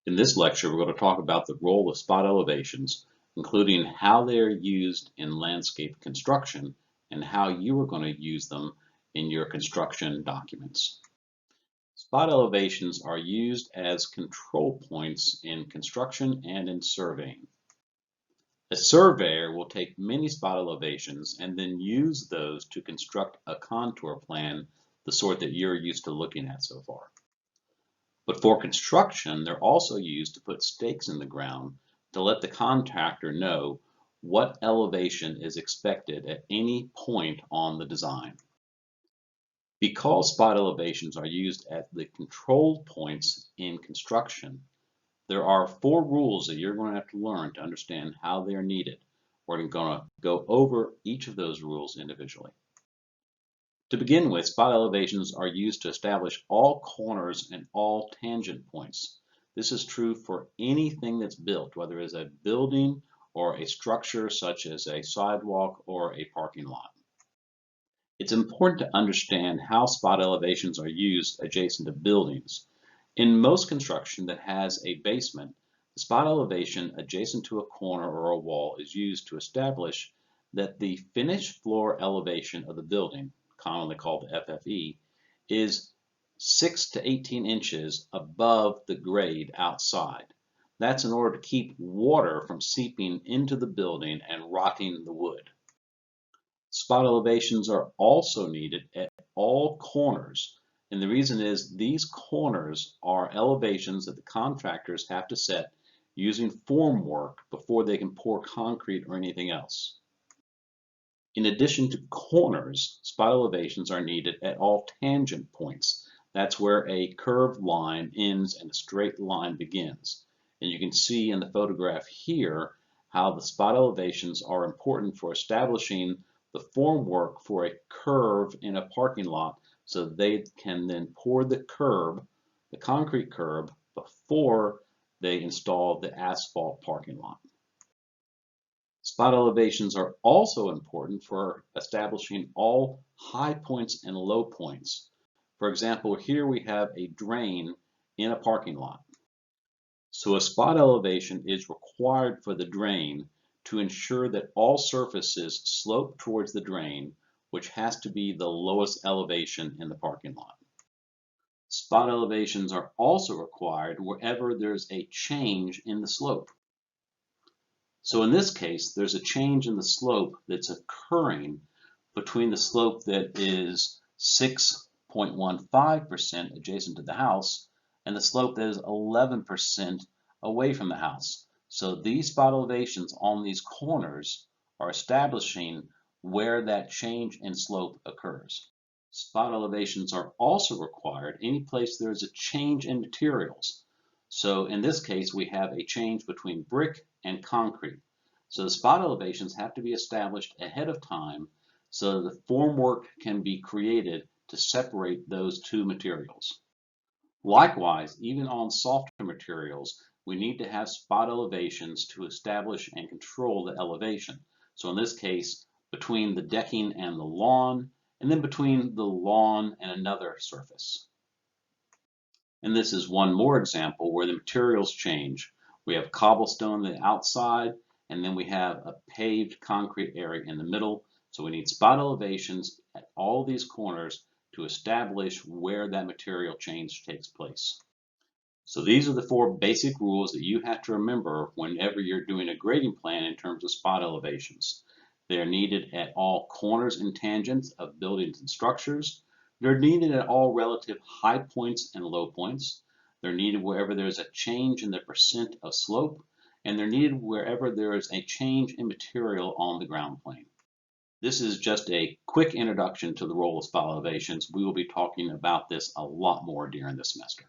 In this lecture, we're going to talk about the role of spot elevations, including how they are used in landscape construction and how you are going to use them in your construction documents. Spot elevations are used as control points in construction and in surveying. A surveyor will take many spot elevations and then use those to construct a contour plan, the sort that you're used to looking at so far. But for construction, they're also used to put stakes in the ground to let the contractor know what elevation is expected at any point on the design. Because spot elevations are used at the control points in construction, there are 4 rules that you're going to have to learn to understand how they are needed. We're going to go over each of those rules individually. To begin with, spot elevations are used to establish all corners and all tangent points. This is true for anything that's built, whether it's a building or a structure such as a sidewalk or a parking lot. It's important to understand how spot elevations are used adjacent to buildings. In most construction that has a basement, the spot elevation adjacent to a corner or a wall is used to establish that the finished floor elevation of the building, commonly called the FFE, is 6 to 18 inches above the grade outside. That's in order to keep water from seeping into the building and rotting the wood. Spot elevations are also needed at all corners, and the reason is these corners are elevations that the contractors have to set using formwork before they can pour concrete or anything else. In addition to corners, spot elevations are needed at all tangent points. That's where a curved line ends and a straight line begins. And you can see in the photograph here how the spot elevations are important for establishing the formwork for a curve in a parking lot so they can then pour the curb, the concrete curb, before they install the asphalt parking lot. Spot elevations are also important for establishing all high points and low points. For example, here we have a drain in a parking lot. So a spot elevation is required for the drain to ensure that all surfaces slope towards the drain, which has to be the lowest elevation in the parking lot. Spot elevations are also required wherever there's a change in the slope. So in this case, there's a change in the slope that's occurring between the slope that is 6.15% adjacent to the house and the slope that is 11% away from the house. So these spot elevations on these corners are establishing where that change in slope occurs. Spot elevations are also required any place there is a change in materials. So in this case, we have a change between brick and concrete. So the spot elevations have to be established ahead of time so the formwork can be created to separate those two materials. Likewise, even on softer materials, we need to have spot elevations to establish and control the elevation. So in this case, between the decking and the lawn, and then between the lawn and another surface. And this is one more example where the materials change. We have cobblestone on the outside, and then we have a paved concrete area in the middle. So we need spot elevations at all these corners to establish where that material change takes place. So these are the 4 basic rules that you have to remember whenever you're doing a grading plan in terms of spot elevations. They are needed at all corners and tangents of buildings and structures. They're needed at all relative high points and low points. They're needed wherever there's a change in the percent of slope, and they're needed wherever there is a change in material on the ground plane. This is just a quick introduction to the role of spot elevations. We will be talking about this a lot more during the semester.